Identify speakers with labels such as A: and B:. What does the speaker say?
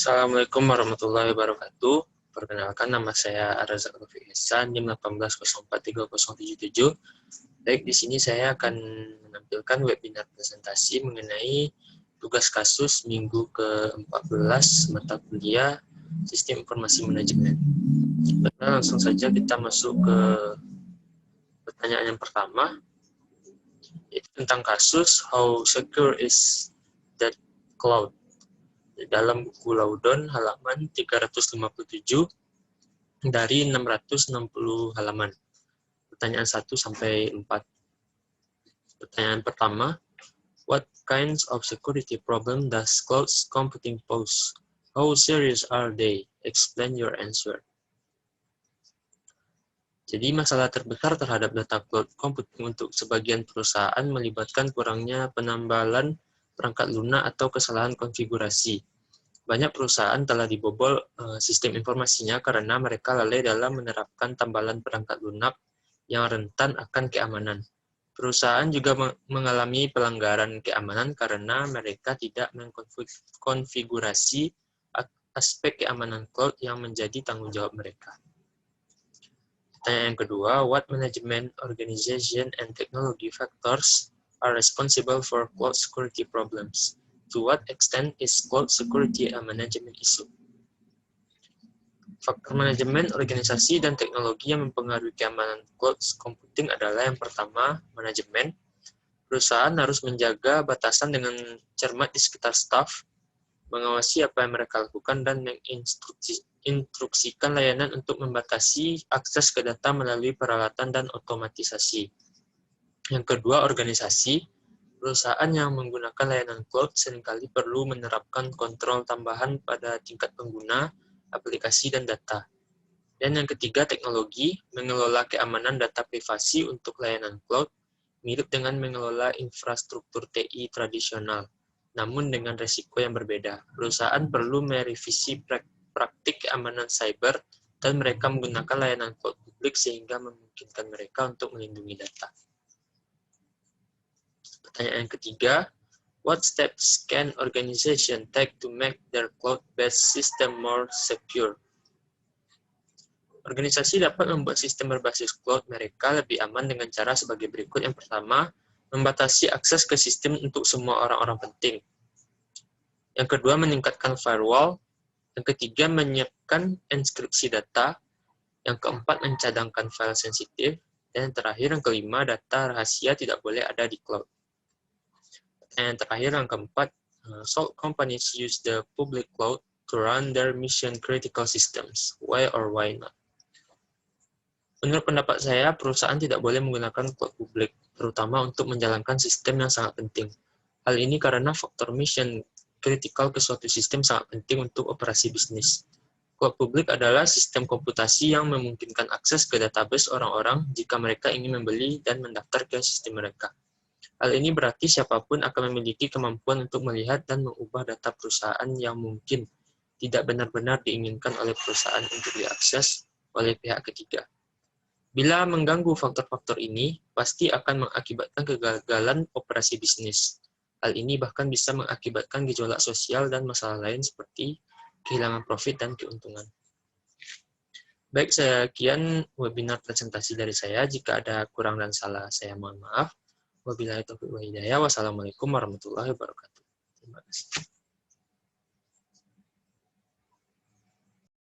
A: Assalamualaikum warahmatullahi wabarakatuh. Perkenalkan, nama saya Arazak Rafi Ihsan, NIM 1804377. Baik, di sini saya akan menampilkan webinar presentasi mengenai tugas kasus minggu ke-14 mata kuliah Sistem Informasi Manajemen. Baiklah, langsung saja kita masuk ke pertanyaan yang pertama, yaitu tentang kasus How Secure is that Cloud? Dalam buku Laudon halaman 357 dari 660 halaman. Pertanyaan 1 sampai 4. Pertanyaan pertama, what kinds of security problem does cloud computing pose? How serious are they? Explain your answer. Jadi masalah terbesar terhadap data cloud computing untuk sebagian perusahaan melibatkan kurangnya penambalan perangkat lunak atau kesalahan konfigurasi. Banyak perusahaan telah dibobol sistem informasinya karena mereka lalai dalam menerapkan tambalan perangkat lunak yang rentan akan keamanan. Perusahaan juga mengalami pelanggaran keamanan karena mereka tidak mengkonfigurasi aspek keamanan cloud yang menjadi tanggung jawab mereka. Pertanyaan yang kedua, what management, organization, and technology factors are responsible for cloud security problems? To what extent is cloud security a management issue? Faktor manajemen, organisasi, dan teknologi yang mempengaruhi keamanan cloud computing adalah yang pertama, manajemen. Perusahaan harus menjaga batasan dengan cermat di sekitar staf, mengawasi apa yang mereka lakukan, dan menginstruksikan layanan untuk membatasi akses ke data melalui peralatan dan otomatisasi. Yang kedua, organisasi. Perusahaan yang menggunakan layanan cloud seringkali perlu menerapkan kontrol tambahan pada tingkat pengguna, aplikasi, dan data. Dan yang ketiga, teknologi, mengelola keamanan data privasi untuk layanan cloud, mirip dengan mengelola infrastruktur TI tradisional, namun dengan resiko yang berbeda. Perusahaan perlu merevisi praktik keamanan cyber, dan mereka menggunakan layanan cloud publik sehingga memungkinkan mereka untuk melindungi data. Pertanyaan yang ketiga, what steps can organization take to make their cloud-based system more secure? Organisasi dapat membuat sistem berbasis cloud mereka lebih aman dengan cara sebagai berikut. Yang pertama, membatasi akses ke sistem untuk semua orang-orang penting. Yang kedua, meningkatkan firewall. Yang ketiga, menyiapkan enkripsi data. Yang keempat, mencadangkan file sensitif. Dan yang terakhir, yang kelima, data rahasia tidak boleh ada di cloud. Dan yang terakhir, yang keempat, some companies use the public cloud to run their mission-critical systems. Why or why not? Menurut pendapat saya, perusahaan tidak boleh menggunakan cloud publik, terutama untuk menjalankan sistem yang sangat penting. Hal ini karena faktor mission critical ke suatu sistem sangat penting untuk operasi bisnis. Cloud publik adalah sistem komputasi yang memungkinkan akses ke database orang-orang jika mereka ingin membeli dan mendaftar ke sistem mereka. Hal ini berarti siapapun akan memiliki kemampuan untuk melihat dan mengubah data perusahaan yang mungkin tidak benar-benar diinginkan oleh perusahaan untuk diakses oleh pihak ketiga. Bila mengganggu faktor-faktor ini, pasti akan mengakibatkan kegagalan operasi bisnis. Hal ini bahkan bisa mengakibatkan gejolak sosial dan masalah lain seperti kehilangan profit dan keuntungan. Baik, sekian webinar presentasi dari saya. Jika ada kurang dan salah, saya mohon maaf. Wabillahi taufiq wal hidayah. Wassalamualaikum warahmatullahi wabarakatuh. Terima kasih.